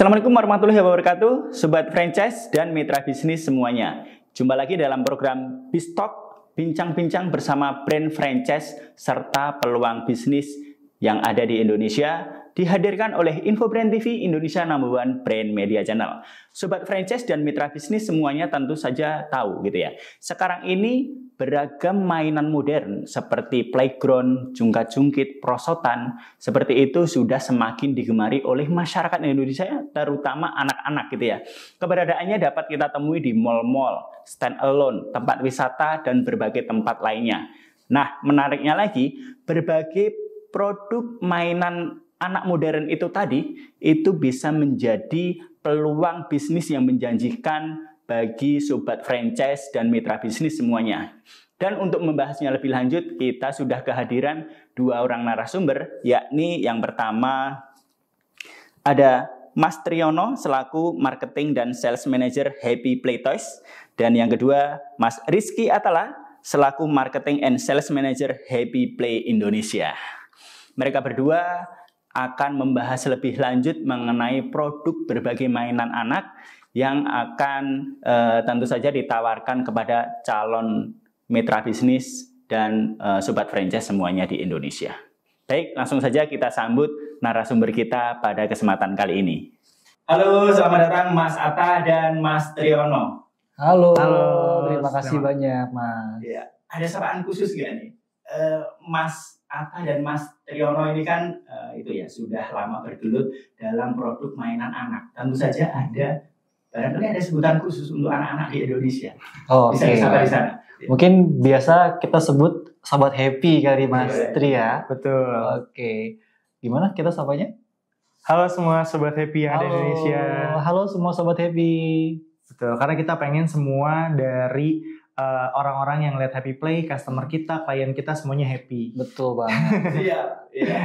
Assalamualaikum warahmatullahi wabarakatuh, Sobat Franchise dan Mitra Bisnis semuanya. Jumpa lagi dalam program Bistalk, bincang-bincang bersama brand franchise serta peluang bisnis yang ada di Indonesia, dihadirkan oleh Infobrand TV, Indonesia #1 brand media channel. Sobat Franchise dan Mitra Bisnis semuanya tentu saja tahu gitu ya. Sekarang ini beragam mainan modern seperti playground, jungkat-jungkit, prosotan, seperti itu sudah semakin digemari oleh masyarakat Indonesia, terutama anak-anak gitu ya. Keberadaannya dapat kita temui di mall-mall, stand alone, tempat wisata, dan berbagai tempat lainnya. Nah, menariknya lagi, berbagai produk mainan anak modern itu tadi, itu bisa menjadi peluang bisnis yang menjanjikan bagi sobat franchise dan mitra bisnis semuanya. Dan untuk membahasnya lebih lanjut, kita sudah kehadiran dua orang narasumber, yakni yang pertama ada Mas Triyono selaku Marketing dan Sales Manager Happy Play Toys, dan yang kedua Mas Rizky Atala selaku Marketing and Sales Manager Happy Play Indonesia. Mereka berdua akan membahas lebih lanjut mengenai produk berbagai mainan anak yang akan tentu saja ditawarkan kepada calon mitra bisnis dan sobat franchise semuanya di Indonesia. Baik, langsung saja kita sambut narasumber kita pada kesempatan kali ini. Halo, selamat datang Mas Atta dan Mas Triyono. Halo, terima kasih banyak Mas. Ya, ada sapaan khusus gak nih? Mas Atta dan Mas Triyono ini kan itu ya sudah lama bergelut dalam produk mainan anak. Tentu saja barangkali ada sebutan khusus untuk anak-anak di Indonesia. Oh, bisa disapa di sana. Mungkin biasa kita sebut Sobat Happy kali Mas Tri ya. Betul. Oke. Gimana kita sapanya? Halo semua Sobat Happy yang ada di Indonesia. Halo semua Sobat Happy. Betul, karena kita pengen semua dari orang-orang yang lihat Happy Play, customer kita, klien kita semuanya happy. Betul banget. Iya.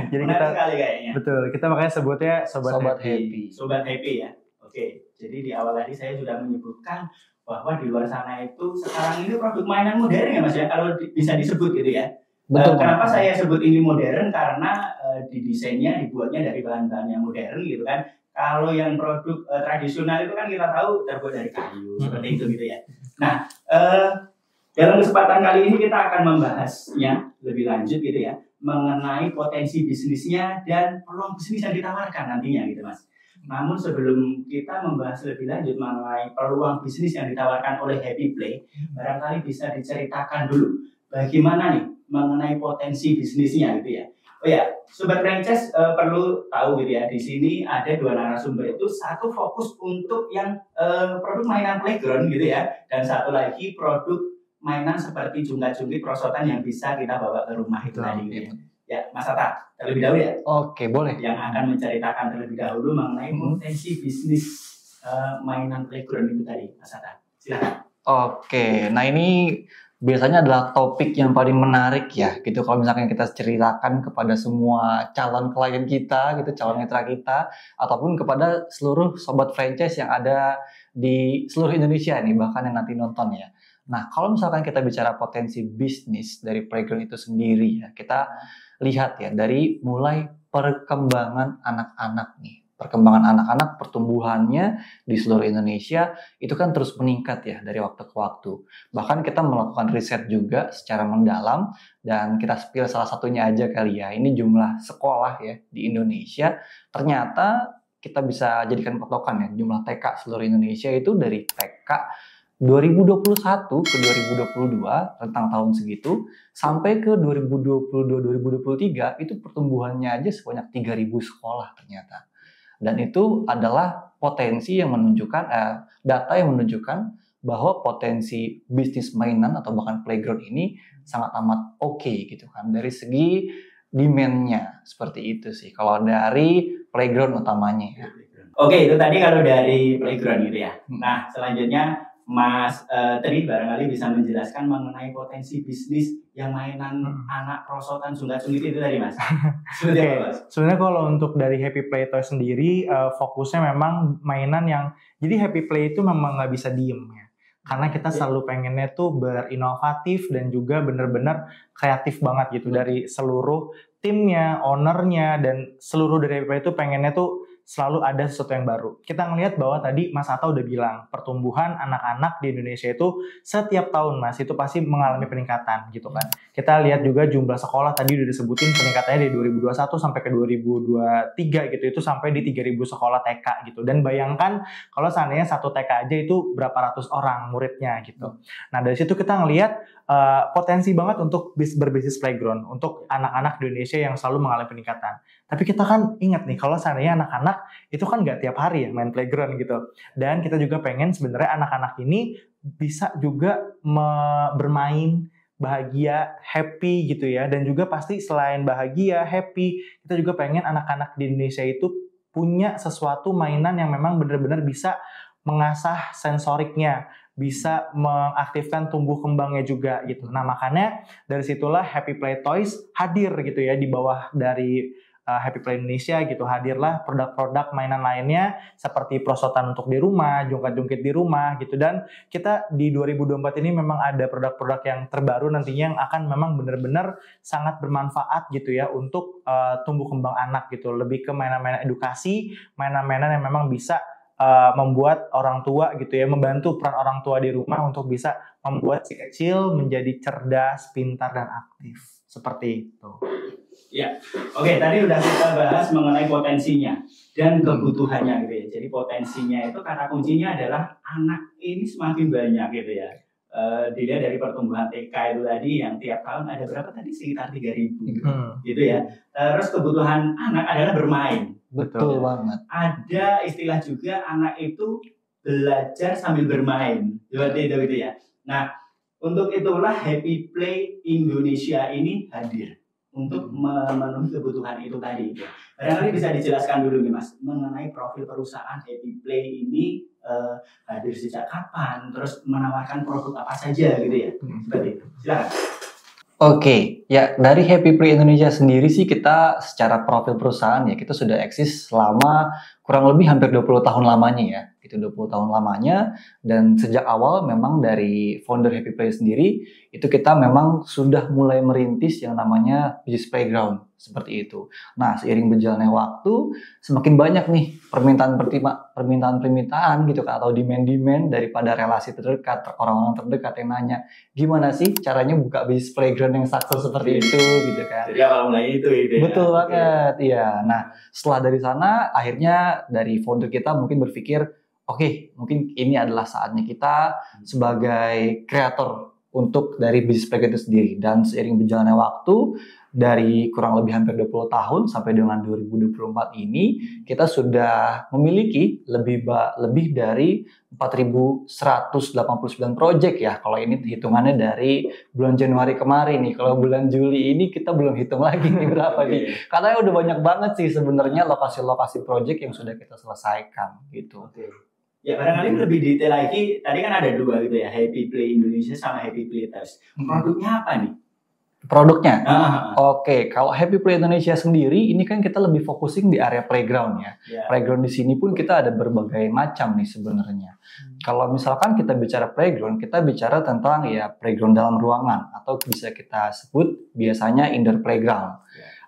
Jadi menarik kita sekali kayaknya. Betul, kita makanya sebutnya Sobat Happy. Sobat Happy ya. Oke. Jadi di awal tadi saya sudah menyebutkan bahwa di luar sana itu sekarang ini produk mainan modern ya Mas ya, kalau bisa disebut gitu ya. Betul. Kenapa saya sebut ini modern? Karena didesainnya, dibuatnya dari bahan-bahan yang modern gitu kan. Kalau yang produk tradisional itu kan kita tahu terbuat dari kayu seperti itu gitu ya. Nah, dalam kesempatan kali ini kita akan membahasnya lebih lanjut gitu ya, mengenai potensi bisnisnya dan peluang bisnis yang ditawarkan nantinya gitu Mas. Namun sebelum kita membahas lebih lanjut mengenai peluang bisnis yang ditawarkan oleh Happy Play, barangkali bisa diceritakan dulu bagaimana nih mengenai potensi bisnisnya gitu ya. Oh ya, Sobat Franchise perlu tahu gitu ya, di sini ada dua narasumber itu, satu fokus untuk yang produk mainan playground gitu ya, dan satu lagi produk mainan seperti jungkat-jungkit, prosotan yang bisa kita bawa ke rumah itu tadi gitu ya. Ya, Mas Atta, terlebih dahulu ya. Oke, boleh. Yang akan menceritakan terlebih dahulu mengenai potensi bisnis mainan playground itu tadi, Mas Atta. Silakan. Oke, nah ini biasanya adalah topik yang paling menarik ya, gitu. Kalau misalkan kita ceritakan kepada semua calon klien kita, gitu, calon mitra kita, ataupun kepada seluruh sobat franchise yang ada di seluruh Indonesia nih, bahkan yang nanti nonton ya. Nah, kalau misalkan kita bicara potensi bisnis dari playground itu sendiri ya, kita lihat ya dari mulai perkembangan anak-anak nih. Perkembangan anak-anak, pertumbuhannya di seluruh Indonesia itu kan terus meningkat ya dari waktu ke waktu. Bahkan kita melakukan riset juga secara mendalam dan kita spill salah satunya aja kali ya. Ini jumlah sekolah ya di Indonesia. Ternyata kita bisa jadikan patokan ya, jumlah TK seluruh Indonesia itu dari TK 2021 ke 2022 rentang tahun segitu sampai ke 2022-2023 itu pertumbuhannya aja sebanyak 3.000 sekolah ternyata. Dan itu adalah potensi yang menunjukkan data yang menunjukkan bahwa potensi bisnis mainan atau bahkan playground ini sangat amat oke gitu kan dari segi demand-nya, seperti itu sih kalau dari playground utamanya ya. Oke, itu tadi kalau dari playground gitu ya. Nah, selanjutnya Mas Tri barangkali bisa menjelaskan mengenai potensi bisnis yang mainan anak prosotan jungkat-jungkit itu tadi Mas. Oke, sebenarnya kalau untuk dari Happy Play Toys sendiri fokusnya memang mainan yang, jadi Happy Play itu memang nggak bisa diem ya. Karena kita selalu pengennya tuh berinovatif dan juga bener-bener kreatif banget gitu dari seluruh timnya, ownernya, dan seluruh dari Happy Play itu pengennya tuh selalu ada sesuatu yang baru. Kita ngelihat bahwa tadi Mas Atta udah bilang pertumbuhan anak-anak di Indonesia itu setiap tahun Mas itu pasti mengalami peningkatan gitu kan. Kita lihat juga jumlah sekolah tadi udah disebutin peningkatannya dari 2021 sampai ke 2023 gitu, itu sampai di 3.000 sekolah TK gitu. Dan bayangkan kalau seandainya satu TK aja itu berapa ratus orang muridnya gitu. Nah dari situ kita ngelihat potensi banget untuk berbisnis playground untuk anak-anak di Indonesia yang selalu mengalami peningkatan. Tapi kita kan ingat nih kalau seandainya anak-anak itu kan nggak tiap hari ya main playground gitu. Dan kita juga pengen sebenarnya anak-anak ini bisa juga bermain bahagia, happy gitu ya. Dan juga pasti selain bahagia, happy, kita juga pengen anak-anak di Indonesia itu punya sesuatu mainan yang memang benar-benar bisa mengasah sensoriknya, bisa mengaktifkan tumbuh kembangnya juga gitu. Nah makanya dari situlah Happy Play Toys hadir gitu ya di bawah dari Happy Play Indonesia gitu. Hadirlah produk-produk mainan lainnya seperti prosotan untuk di rumah, jungkat-jungkit di rumah gitu. Dan kita di 2024 ini memang ada produk-produk yang terbaru nantinya yang akan memang benar-benar sangat bermanfaat gitu ya untuk tumbuh kembang anak gitu. Lebih ke mainan-mainan edukasi, mainan-mainan yang memang bisa membuat orang tua gitu ya, membantu peran orang tua di rumah untuk bisa membuat si kecil menjadi cerdas, pintar, dan aktif. Seperti itu. Ya, oke, tadi udah kita bahas mengenai potensinya dan kebutuhannya gitu ya. Jadi potensinya itu kata kuncinya adalah anak ini semakin banyak gitu ya. Dilihat dari pertumbuhan TK itu tadi yang tiap tahun ada berapa tadi? Sekitar 3.000 gitu ya. Terus kebutuhan anak adalah bermain. Betul banget. Ada istilah juga anak itu belajar sambil bermain. Seperti itu gitu ya. Nah, untuk itulah Happy Play Indonesia ini hadir untuk memenuhi kebutuhan itu tadi. Barangkali bisa dijelaskan dulu nih Mas, mengenai profil perusahaan Happy Play ini hadir sejak kapan, terus menawarkan produk apa saja gitu ya. Seperti itu. Silakan. Oke, ya dari Happy Play Indonesia sendiri sih kita secara profil perusahaan ya kita sudah eksis selama kurang lebih hampir 20 tahun lamanya ya. Itu 20 tahun lamanya dan sejak awal memang dari founder Happy Play sendiri itu kita memang sudah mulai merintis yang namanya business playground seperti itu. Nah, seiring berjalannya waktu semakin banyak nih permintaan gitu kan atau demand daripada relasi terdekat, orang-orang terdekat yang nanya, "Gimana sih caranya buka business playground yang sukses seperti itu?" gitu kan. Jadi awal mulanya itu ide. Betul banget, iya. Nah, setelah dari sana akhirnya dari founder kita mungkin berpikir, oke, mungkin ini adalah saatnya kita sebagai kreator untuk dari bisnis playground itu sendiri. Dan seiring berjalannya waktu, dari kurang lebih hampir 20 tahun sampai dengan 2024 ini, kita sudah memiliki lebih dari 4.189 project ya. Kalau ini hitungannya dari bulan Januari kemarin nih. Kalau bulan Juli ini kita belum hitung lagi nih berapa nih. Karena udah banyak banget sih sebenarnya lokasi-lokasi project yang sudah kita selesaikan gitu. Ya barangkali lebih detail lagi, tadi kan ada dua gitu ya, Happy Play Indonesia sama Happy Play Toys. Produknya apa nih? Produknya? Oke, kalau Happy Play Indonesia sendiri, ini kan kita lebih focusing di area playground ya. Playground di sini pun kita ada berbagai macam nih sebenarnya. Kalau misalkan kita bicara playground, kita bicara tentang ya playground dalam ruangan atau bisa kita sebut biasanya indoor playground.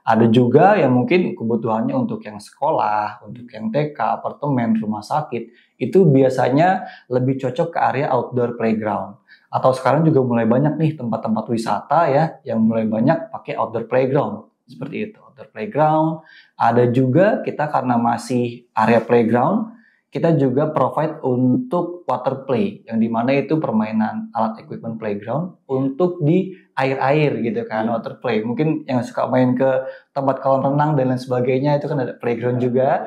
Ada juga yang mungkin kebutuhannya untuk yang sekolah, untuk yang TK, apartemen, rumah sakit, itu biasanya lebih cocok ke area outdoor playground. Atau sekarang juga mulai banyak nih tempat-tempat wisata ya, yang mulai banyak pakai outdoor playground. Seperti itu, outdoor playground. Ada juga kita karena masih area playground, kita juga provide untuk water play, yang dimana itu permainan alat equipment playground untuk di air-air gitu kan, water play. Mungkin yang suka main ke tempat kolam renang dan lain sebagainya, itu kan ada playground juga.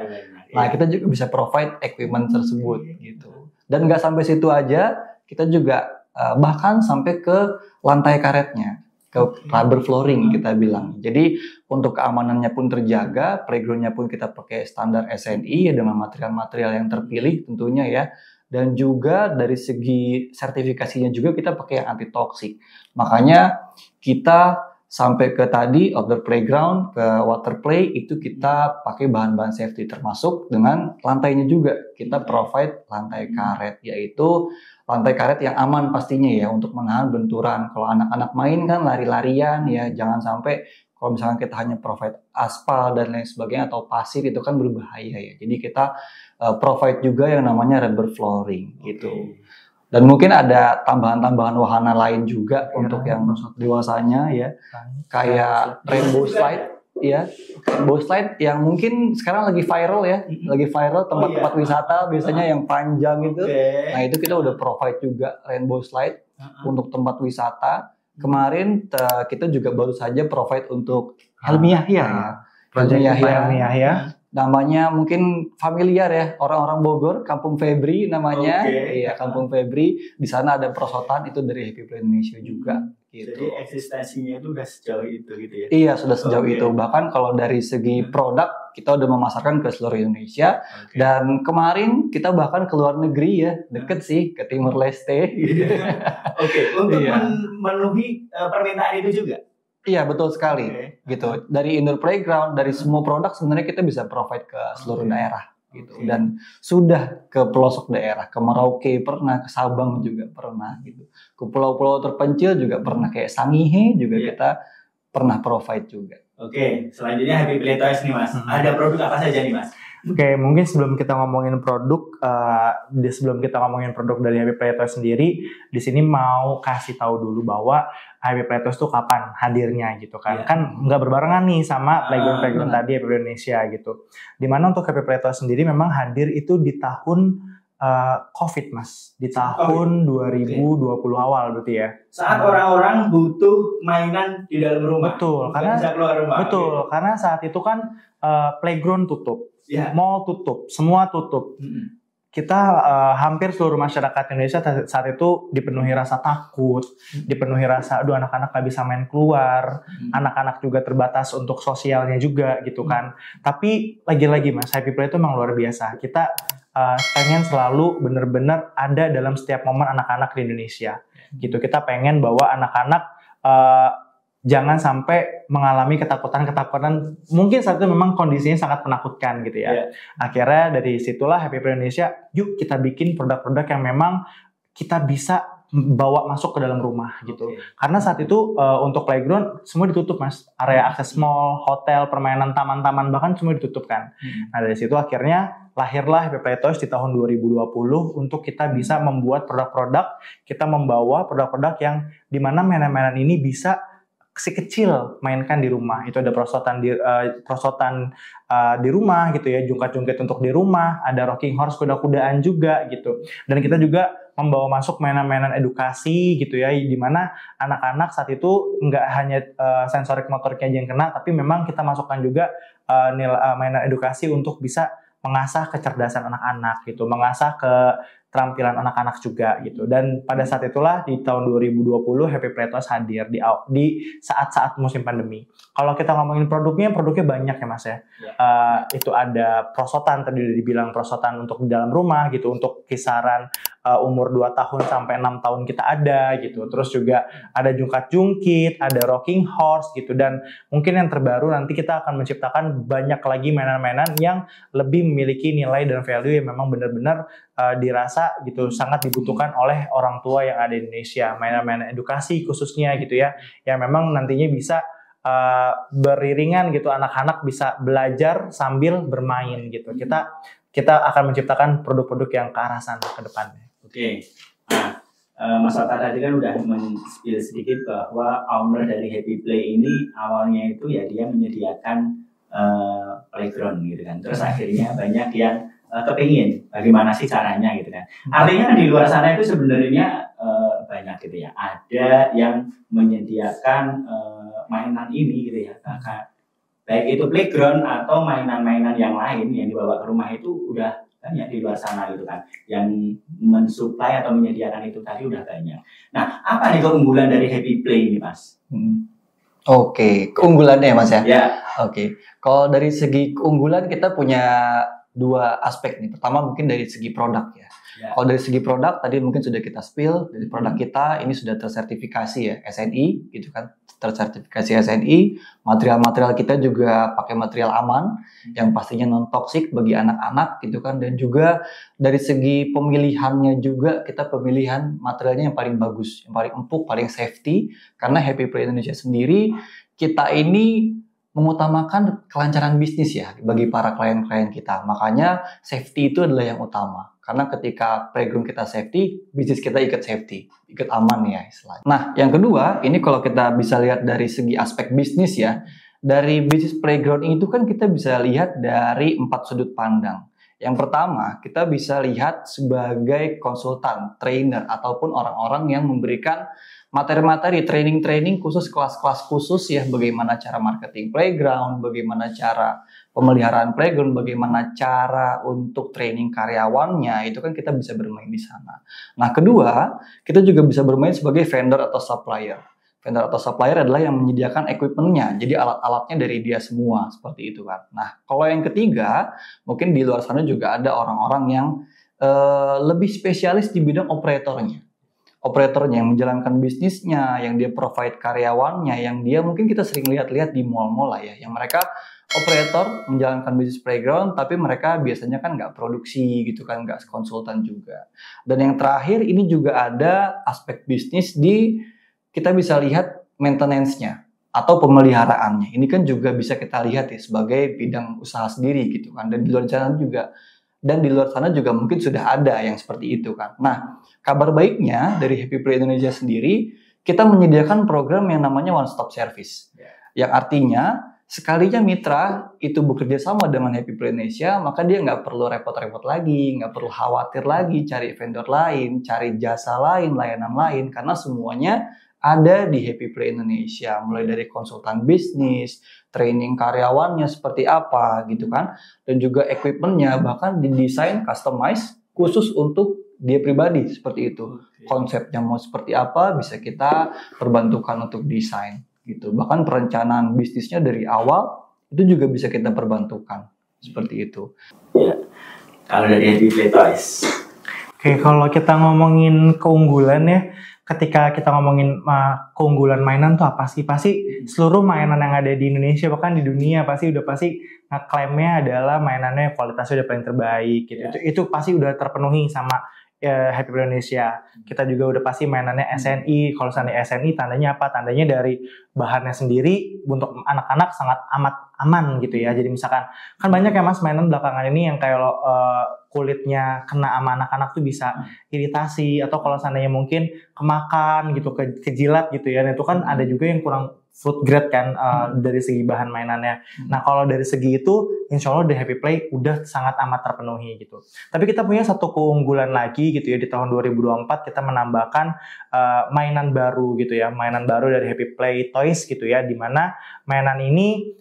Nah, kita juga bisa provide equipment tersebut gitu. Dan nggak sampai situ aja, kita juga bahkan sampai ke lantai karetnya, ke rubber flooring kita bilang. Jadi untuk keamanannya pun terjaga, playgroundnya pun kita pakai standar SNI dengan material-material yang terpilih tentunya ya. Dan juga dari segi sertifikasinya juga kita pakai yang anti toksik. Makanya kita sampai ke tadi outdoor playground, ke water play itu kita pakai bahan-bahan safety termasuk dengan lantainya juga kita provide lantai karet, yaitu lantai karet yang aman pastinya ya untuk menahan benturan. Kalau anak-anak main kan lari-larian ya, jangan sampai kalau misalkan kita hanya provide aspal dan lain sebagainya atau pasir itu kan berbahaya ya. Jadi kita provide juga yang namanya rubber flooring gitu. Dan mungkin ada tambahan-tambahan wahana lain juga untuk yang dewasanya ya, kayak rainbow slide ya, rainbow slide yang mungkin sekarang lagi viral ya, lagi viral tempat-tempat wisata biasanya yang panjang itu. Nah itu kita udah provide juga rainbow slide untuk tempat wisata. Kemarin kita juga baru saja provide untuk Helmi Yahya ya, Project Helmi Yahya. Namanya mungkin familiar ya, orang-orang Bogor, Kampung Febri namanya. Iya, Kampung Febri. Di sana ada perosotan itu dari Happy Play Indonesia juga. Gitu. Jadi eksistensinya itu udah sejauh itu gitu ya? Iya, sudah sejauh itu. Bahkan kalau dari segi produk, kita udah memasarkan ke seluruh Indonesia. Dan kemarin kita bahkan ke luar negeri ya, deket sih, ke Timur Leste. Untuk memenuhi permintaan itu juga? Iya betul sekali, gitu. Dari indoor playground, dari semua produk sebenarnya kita bisa provide ke seluruh daerah, gitu. Dan sudah ke pelosok daerah, ke Merauke pernah, ke Sabang juga pernah, gitu. Ke pulau-pulau terpencil juga pernah, kayak Sangihe juga kita pernah provide juga. Selanjutnya Happy Play Toys nih Mas. Ada produk apa saja nih Mas? Mungkin sebelum kita ngomongin produk, dari Happy Play Toys sendiri, di sini mau kasih tahu dulu bahwa Happy Play Toys itu kapan hadirnya gitu kan. Kan nggak berbarengan nih sama playground tadi Happy Play Indonesia gitu. Dimana untuk Happy Play Toys sendiri memang hadir itu di tahun COVID Mas, di tahun 2020 awal berarti ya. Saat orang-orang butuh mainan di dalam rumah. Betul, karena bisa keluar rumah. Betul, karena saat itu kan playground tutup, mall tutup, semua tutup. Kita hampir seluruh masyarakat Indonesia saat itu dipenuhi rasa takut, dipenuhi rasa, aduh anak-anak gak bisa main keluar, anak-anak juga terbatas untuk sosialnya juga gitu kan. Tapi lagi-lagi Mas, Happy Play itu memang luar biasa. Kita pengen selalu benar-benar ada dalam setiap momen anak-anak di Indonesia gitu. Kita pengen bahwa anak-anak jangan sampai mengalami ketakutan mungkin saat itu memang kondisinya sangat menakutkan gitu ya. Akhirnya dari situlah Happy Play Indonesia, yuk kita bikin produk-produk yang memang kita bisa bawa masuk ke dalam rumah gitu. Karena saat itu untuk playground semua ditutup Mas. Area akses mall, hotel, permainan, taman-taman bahkan semua ditutup kan. Nah dari situ akhirnya lahirlah Happy Play Toys di tahun 2020 untuk kita bisa membuat produk-produk, kita membawa produk-produk yang dimana mainan-mainan ini bisa si kecil mainkan di rumah. Itu ada perosotan di rumah gitu ya, jungkat-jungkit untuk di rumah, ada rocking horse kuda-kudaan juga gitu. Dan kita juga membawa masuk mainan-mainan edukasi gitu ya, di mana anak-anak saat itu nggak hanya sensorik motoriknya aja yang kena, tapi memang kita masukkan juga mainan edukasi untuk bisa mengasah kecerdasan anak-anak gitu, mengasah keterampilan anak-anak juga gitu. Dan pada saat itulah di tahun 2020 Happy Play Toys hadir di saat-saat musim pandemi. Kalau kita ngomongin produknya banyak ya Mas ya. Itu ada perosotan, tadi udah dibilang perosotan untuk di dalam rumah gitu, untuk kisaran umur 2 tahun sampai 6 tahun kita ada gitu. Terus juga ada jungkat-jungkit, ada rocking horse gitu. Dan mungkin yang terbaru nanti kita akan menciptakan banyak lagi mainan-mainan yang lebih memiliki nilai dan value yang memang benar-benar dirasa gitu sangat dibutuhkan oleh orang tua yang ada di Indonesia. Mainan-mainan edukasi khususnya gitu ya, yang memang nantinya bisa beriringan gitu, anak-anak bisa belajar sambil bermain gitu. Kita akan menciptakan produk-produk yang ke arah sana ke depannya. Mas Ata tadi kan udah men-spill sedikit bahwa owner dari Happy Play ini awalnya itu ya dia menyediakan playground gitu kan. Terus akhirnya banyak yang kepingin bagaimana sih caranya gitu kan. Artinya di luar sana itu sebenarnya banyak gitu ya. Ada yang menyediakan mainan ini gitu ya. Baik itu playground atau mainan-mainan yang lain yang dibawa ke rumah itu udah banyak di luar sana gitu kan. Yang mensuplai atau menyediakan itu tadi udah banyak. Nah, apa nih keunggulan dari Happy Play ini, Mas? Keunggulannya Mas ya? Ya. Kalau dari segi keunggulan kita punya 2 aspek nih. Pertama mungkin dari segi produk ya. Kalau dari segi produk tadi mungkin sudah kita spill, dari produk kita ini sudah tersertifikasi ya, SNI gitu kan, tersertifikasi SNI, material-material kita juga pakai material aman yang pastinya non toksik bagi anak-anak gitu kan, dan juga dari segi pemilihannya juga kita pemilihan materialnya yang paling bagus, yang paling empuk, paling safety, karena Happy Play Indonesia sendiri kita ini mengutamakan kelancaran bisnis ya bagi para klien-klien kita. Makanya safety itu adalah yang utama. Karena ketika playground kita safety, bisnis kita ikut safety, ikut aman ya istilahnya. Nah, yang kedua, ini kalau kita bisa lihat dari segi aspek bisnis ya, dari bisnis playground itu kan kita bisa lihat dari 4 sudut pandang. Yang pertama, kita bisa lihat sebagai konsultan, trainer, ataupun orang-orang yang memberikan materi-materi, training-training khusus, kelas-kelas khusus ya, bagaimana cara marketing playground, bagaimana cara pemeliharaan playground, bagaimana cara untuk training karyawannya, itu kan kita bisa bermain di sana. Nah, kedua, kita juga bisa bermain sebagai vendor atau supplier. Vendor atau supplier adalah yang menyediakan equipment-nya, jadi alat-alatnya dari dia semua, seperti itu kan. Nah, kalau yang ketiga, mungkin di luar sana juga ada orang-orang yang lebih spesialis di bidang operatornya. Operatornya yang menjalankan bisnisnya, yang dia provide karyawannya, yang dia mungkin kita sering lihat-lihat di mall-mall lah ya, yang mereka operator menjalankan bisnis playground, tapi mereka biasanya kan nggak produksi gitu kan, nggak konsultan juga. Dan yang terakhir ini juga ada aspek bisnis di kita bisa lihat maintenance-nya atau pemeliharaannya. Ini kan juga bisa kita lihat ya sebagai bidang usaha sendiri gitu kan. Dan di luar sana juga mungkin sudah ada yang seperti itu kan. Nah, kabar baiknya dari Happy Play Indonesia sendiri, kita menyediakan program yang namanya One Stop Service. Yang artinya sekalinya mitra itu bekerja sama dengan Happy Play Indonesia, maka dia nggak perlu repot-repot lagi, nggak perlu khawatir lagi cari vendor lain, cari jasa lain, layanan lain, karena semuanya ada di Happy Play Indonesia, mulai dari konsultan bisnis, training karyawannya seperti apa gitu kan, dan juga equipmentnya bahkan didesain customize khusus untuk dia pribadi seperti itu. Konsepnya mau seperti apa bisa kita perbantukan untuk desain gitu. Bahkan perencanaan bisnisnya dari awal itu juga bisa kita perbantukan seperti itu. Ya. Kalau dari Happy Play Toys. Oke, kalau kita ngomongin keunggulan ya, ketika kita ngomongin keunggulan mainan tuh apa sih? Pasti seluruh mainan yang ada di Indonesia bahkan di dunia pasti ngeklaimnya adalah mainannya kualitasnya udah paling terbaik gitu. Itu pasti udah terpenuhi sama Happy Play Indonesia. Kita juga udah pasti mainannya SNI. Kalau seandainya SNI tandanya apa? Tandanya dari bahannya sendiri untuk anak-anak sangat amat aman gitu ya. Jadi misalkan kan banyak ya Mas mainan belakangan ini yang kayak kulitnya kena sama anak-anak tuh bisa iritasi, atau kalau seandainya mungkin kemakan gitu, kejilat gitu ya. Nah, itu kan ada juga yang kurang food grade kan dari segi bahan mainannya. Nah, kalau dari segi itu insya Allah di Happy Play udah sangat amat terpenuhi gitu. Tapi kita punya satu keunggulan lagi gitu ya, di tahun 2024 kita menambahkan mainan baru gitu ya, mainan baru dari Happy Play Toys gitu ya, dimana mainan ini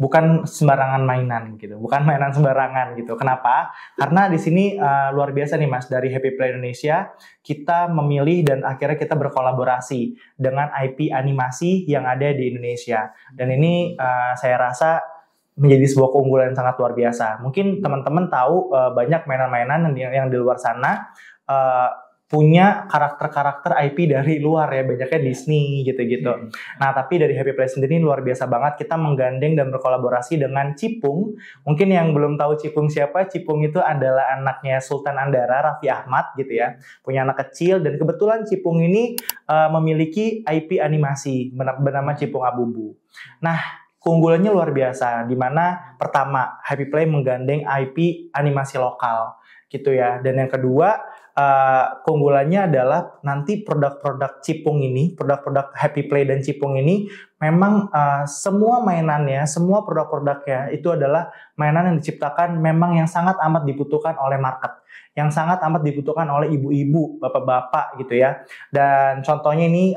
bukan sembarangan mainan gitu, bukan mainan sembarangan gitu. Kenapa? Karena di sini luar biasa nih Mas, dari Happy Play Indonesia kita memilih dan akhirnya kita berkolaborasi dengan IP animasi yang ada di Indonesia. Dan ini saya rasa menjadi sebuah keunggulan yang sangat luar biasa. Mungkin teman-teman tahu banyak mainan-mainan yang di luar sana punya karakter-karakter IP dari luar ya, banyaknya Disney gitu-gitu. Nah, tapi dari Happy Play sendiri luar biasa banget, kita menggandeng dan berkolaborasi dengan Cipung. Mungkin yang belum tahu Cipung siapa, Cipung itu adalah anaknya Sultan Andara, Raffi Ahmad gitu ya. Punya anak kecil, dan kebetulan Cipung ini memiliki IP animasi bernama Cipung Abubu. Nah, keunggulannya luar biasa, di mana pertama Happy Play menggandeng IP animasi lokal gitu ya, dan yang kedua keunggulannya adalah nanti produk-produk Cipung ini, produk-produk Happy Play dan Cipung ini memang semua mainannya, semua produk-produknya itu adalah mainan yang diciptakan memang yang sangat amat dibutuhkan oleh market, yang sangat amat dibutuhkan oleh ibu-ibu, bapak-bapak gitu ya. Dan contohnya ini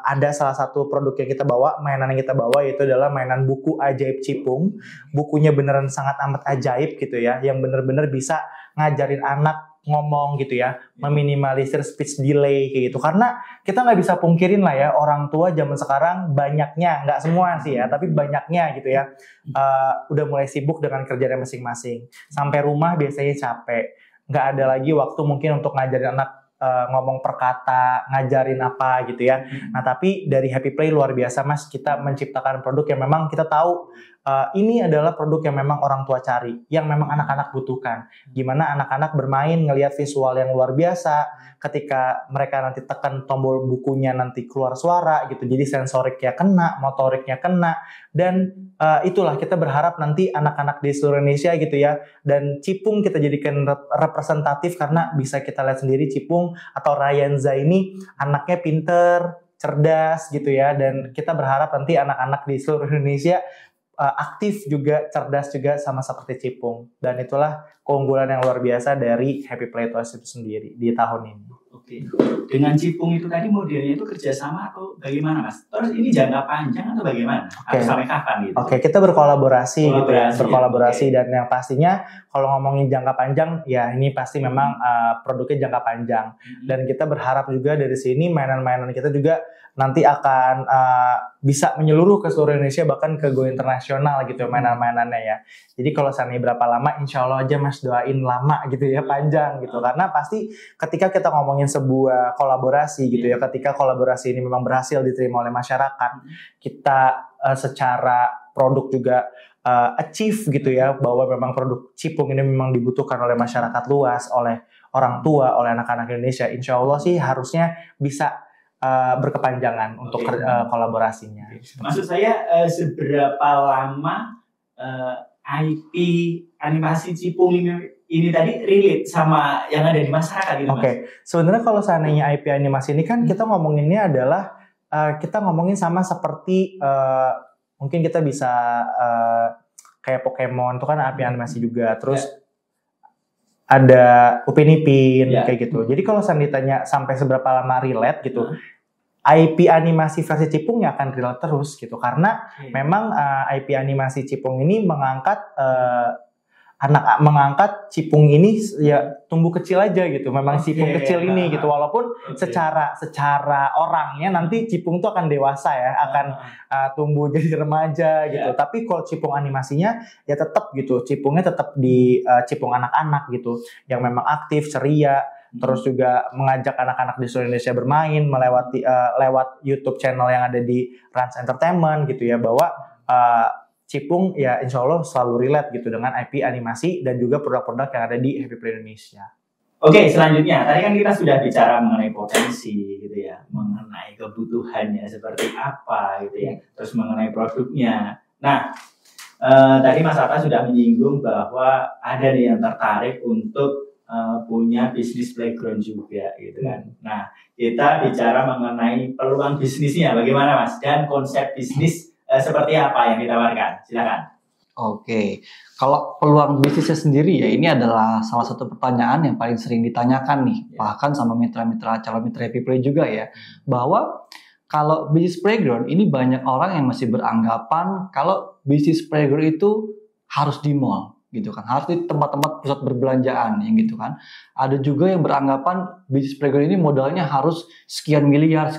ada salah satu produk yang kita bawa, mainan yang kita bawa, yaitu adalah mainan buku ajaib Cipung. Bukunya beneran sangat amat ajaib gitu ya, yang bener-bener bisa ngajarin anak ngomong gitu ya, meminimalisir speech delay kayak gitu. Karena kita nggak bisa pungkirin lah ya, orang tua zaman sekarang banyaknya, nggak semua sih ya, tapi banyaknya gitu ya, udah mulai sibuk dengan kerjaan masing-masing. Sampai rumah biasanya capek, nggak ada lagi waktu mungkin untuk ngajarin anak ngomong per kata, ngajarin apa gitu ya. Nah tapi dari Happy Play luar biasa Mas, kita menciptakan produk yang memang kita tahu ini adalah produk yang memang orang tua cari, yang memang anak-anak butuhkan. Gimana anak-anak bermain, ngelihat visual yang luar biasa, ketika mereka nanti tekan tombol bukunya nanti keluar suara gitu, jadi sensoriknya kena, motoriknya kena, dan itulah kita berharap nanti anak-anak di seluruh Indonesia gitu ya, dan Cipung kita jadikan representatif karena bisa kita lihat sendiri Cipung atau Ryanza ini anaknya pinter, cerdas gitu ya, dan kita berharap nanti anak-anak di seluruh Indonesia aktif juga, cerdas juga sama seperti Cipung. Dan itulah keunggulan yang luar biasa dari Happy Play Toys itu sendiri di tahun ini. Oke. Dengan Cipung itu tadi modelnya itu kerjasama atau bagaimana Mas? Terus ini jangka panjang atau bagaimana? Atau sampai kapan gitu? Oke, kita berkolaborasi gitu ya, berkolaborasi ya. Dan yang pastinya kalau ngomongin jangka panjang ya ini pasti memang produknya jangka panjang. Dan kita berharap juga dari sini mainan-mainan kita juga nanti akan bisa menyeluruh ke seluruh Indonesia, bahkan ke go internasional gitu mainan-mainannya ya. Jadi kalau seandainya berapa lama, insya Allah aja Mas doain lama gitu ya, panjang gitu. Karena pasti ketika kita ngomongin sebuah kolaborasi gitu ya, ketika kolaborasi ini memang berhasil diterima oleh masyarakat, kita secara produk juga achieve gitu ya, bahwa memang produk Cipung ini memang dibutuhkan oleh masyarakat luas, oleh orang tua, oleh anak-anak Indonesia. Insya Allah sih harusnya bisa berkepanjangan untuk kolaborasinya. Maksud saya seberapa lama IP animasi Cipung ini tadi relate sama yang ada di masyarakat gitu Mas? Sebenarnya kalau seandainya IP animasi ini kan kita ngomonginnya adalah kita ngomongin sama seperti mungkin kita bisa kayak Pokemon itu kan IP animasi juga, terus ada Upin Ipin kayak gitu. Jadi kalau seandainya ditanya sampai seberapa lama relate gitu, IP animasi versi Cipung ya akan relate terus gitu, karena memang IP animasi Cipung ini mengangkat mengangkat Cipung ini ya tumbuh kecil aja gitu, memang Cipung kecil ini gitu, walaupun secara orangnya nanti Cipung tuh akan dewasa ya, akan tumbuh jadi remaja gitu. Tapi kalau Cipung animasinya ya tetap gitu, Cipungnya tetap di Cipung anak-anak gitu, yang memang aktif, ceria. Terus juga mengajak anak-anak di seluruh Indonesia bermain melewati lewat YouTube channel yang ada di Rans Entertainment gitu ya, bahwa Cipung ya insya Allah selalu relate gitu dengan IP animasi dan juga produk-produk yang ada di Happy Play Indonesia. Oke, selanjutnya tadi kan kita sudah bicara mengenai potensi gitu ya, mengenai kebutuhannya seperti apa gitu ya, terus mengenai produknya. Nah, tadi Mas Atta sudah menyinggung bahwa ada nih yang tertarik untuk punya bisnis playground juga gitu kan. Nah, kita bicara mengenai peluang bisnisnya bagaimana Mas, dan konsep bisnis seperti apa yang ditawarkan. Silakan. Oke, kalau peluang bisnisnya sendiri ya ini adalah salah satu pertanyaan yang paling sering ditanyakan nih, bahkan sama mitra-mitra calon mitra Happy Play juga ya, bahwa kalau bisnis playground ini banyak orang yang masih beranggapan kalau bisnis playground itu harus di mall gitu kan, harus di tempat-tempat pusat perbelanjaan yang gitu kan. Ada juga yang beranggapan bisnis playground ini modalnya harus sekian miliar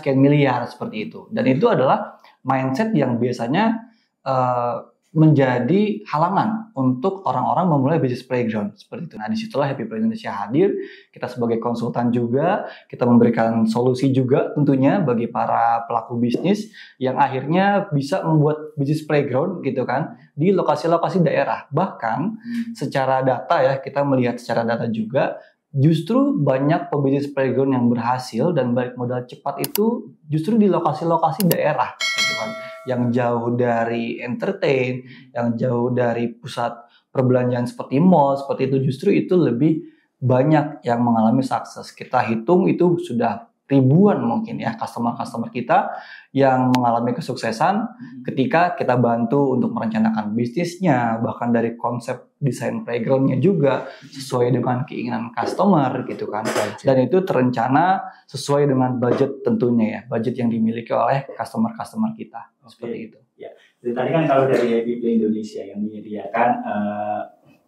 seperti itu. Dan itu adalah mindset yang biasanya menjadi halangan untuk orang-orang memulai bisnis playground seperti itu. Nah, disitulah Happy Play Indonesia hadir. Kita sebagai konsultan juga, kita memberikan solusi juga tentunya bagi para pelaku bisnis yang akhirnya bisa membuat bisnis playground gitu kan di lokasi-lokasi daerah. Bahkan secara data ya, kita melihat secara data juga, justru banyak pebisnis playground yang berhasil dan balik modal cepat itu justru di lokasi-lokasi daerah gitu kan, yang jauh dari entertain, yang jauh dari pusat perbelanjaan seperti mall, seperti itu, justru itu lebih banyak yang mengalami sukses. Kita hitung itu sudah ribuan mungkin ya customer-customer kita yang mengalami kesuksesan ketika kita bantu untuk merencanakan bisnisnya, bahkan dari konsep desain playgroundnya juga sesuai dengan keinginan customer gitu kan, dan itu terencana sesuai dengan budget tentunya ya, budget yang dimiliki oleh customer-customer kita. Seperti itu. Ya, jadi tadi kan kalau dari Happy Play Indonesia yang menyediakan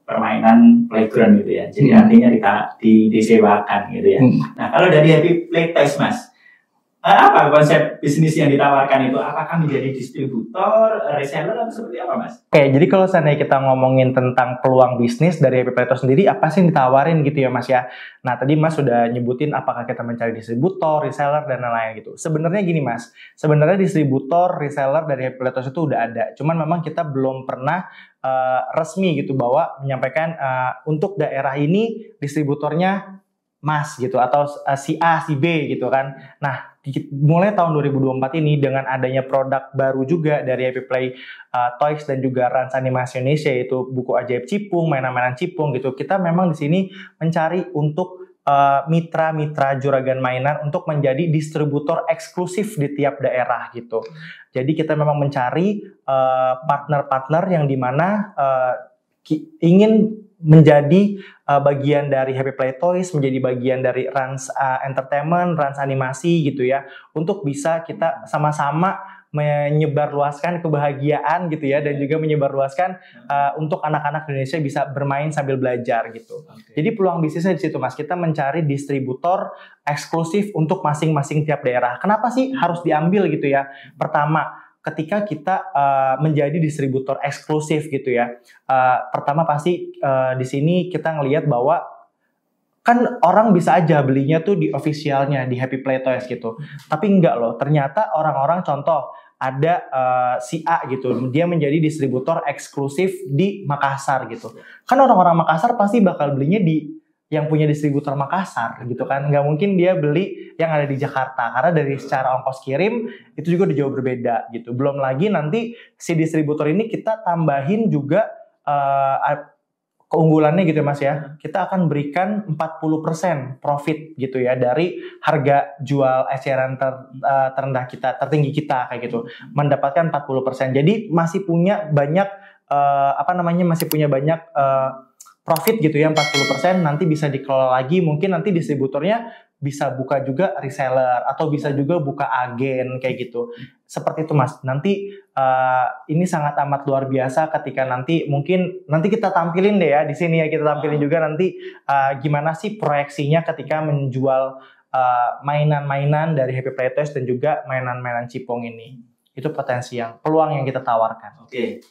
permainan playground gitu ya, jadi artinya disewakan gitu ya. Nah, kalau dari Happy Play Toys Mas, apa konsep bisnis yang ditawarkan itu apakah menjadi distributor, reseller atau seperti apa, Mas? Oke, jadi kalau seandainya kita ngomongin tentang peluang bisnis dari Happy Plato sendiri, apa sih yang ditawarin gitu ya Mas ya? Nah, tadi Mas sudah nyebutin apakah kita mencari distributor, reseller, dan lain-lain gitu. Sebenarnya gini Mas, sebenarnya distributor, reseller dari Happy Plato itu udah ada. Cuman memang kita belum pernah resmi gitu bahwa menyampaikan untuk daerah ini distributornya Mas gitu atau si A, si B gitu kan. Nah, mulai tahun 2024 ini dengan adanya produk baru juga dari Happy Play Toys dan juga Rans Animasi Indonesia yaitu buku ajaib Cipung, mainan-mainan Cipung gitu. Kita memang di sini mencari untuk mitra-mitra juragan mainan untuk menjadi distributor eksklusif di tiap daerah gitu. Jadi kita memang mencari partner-partner yang dimana ingin menjadi bagian dari Happy Play Toys, menjadi bagian dari Rans Entertainment, Rans Animasi gitu ya, untuk bisa kita sama-sama menyebarluaskan kebahagiaan gitu ya, dan juga menyebarluaskan untuk anak-anak Indonesia bisa bermain sambil belajar gitu. Jadi peluang bisnisnya di situ Mas, kita mencari distributor eksklusif untuk masing-masing tiap daerah. Kenapa sih harus diambil gitu ya? Pertama, ketika kita menjadi distributor eksklusif gitu ya, pertama pasti di sini kita ngelihat bahwa kan orang bisa aja belinya tuh di officialnya di Happy Play Toys gitu, tapi enggak loh. Ternyata orang-orang contoh ada si A gitu, dia menjadi distributor eksklusif di Makassar gitu. Kan orang-orang Makassar pasti bakal belinya di yang punya distributor Makassar gitu kan, nggak mungkin dia beli yang ada di Jakarta karena dari secara ongkos kirim itu juga udah jauh berbeda gitu. Belum lagi nanti si distributor ini kita tambahin juga keunggulannya gitu ya Mas ya, kita akan berikan 40% profit gitu ya dari harga jual eceran terendah kita, tertinggi kita kayak gitu, mendapatkan 40%. Jadi masih punya banyak masih punya banyak profit gitu ya, 40% nanti bisa dikelola lagi, mungkin nanti distributornya bisa buka juga reseller atau bisa juga buka agen kayak gitu. Seperti itu Mas. Nanti ini sangat amat luar biasa ketika nanti mungkin nanti kita tampilin deh ya di sini ya, kita tampilin juga nanti gimana sih proyeksinya ketika menjual mainan-mainan dari Happy Play Toys dan juga mainan-mainan Cipung ini. Itu potensi yang peluang yang kita tawarkan. Oke.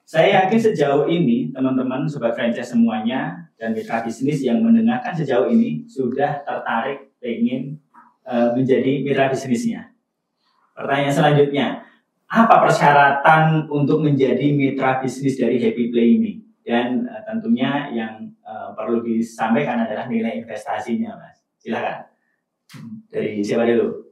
Saya yakin sejauh ini teman-teman sobat franchise semuanya dan mitra bisnis yang mendengarkan sejauh ini sudah tertarik ingin menjadi mitra bisnisnya. Pertanyaan selanjutnya, apa persyaratan untuk menjadi mitra bisnis dari Happy Play ini? Dan tentunya yang perlu disampaikan adalah nilai investasinya, Mas. Silakan. Dari siapa dulu?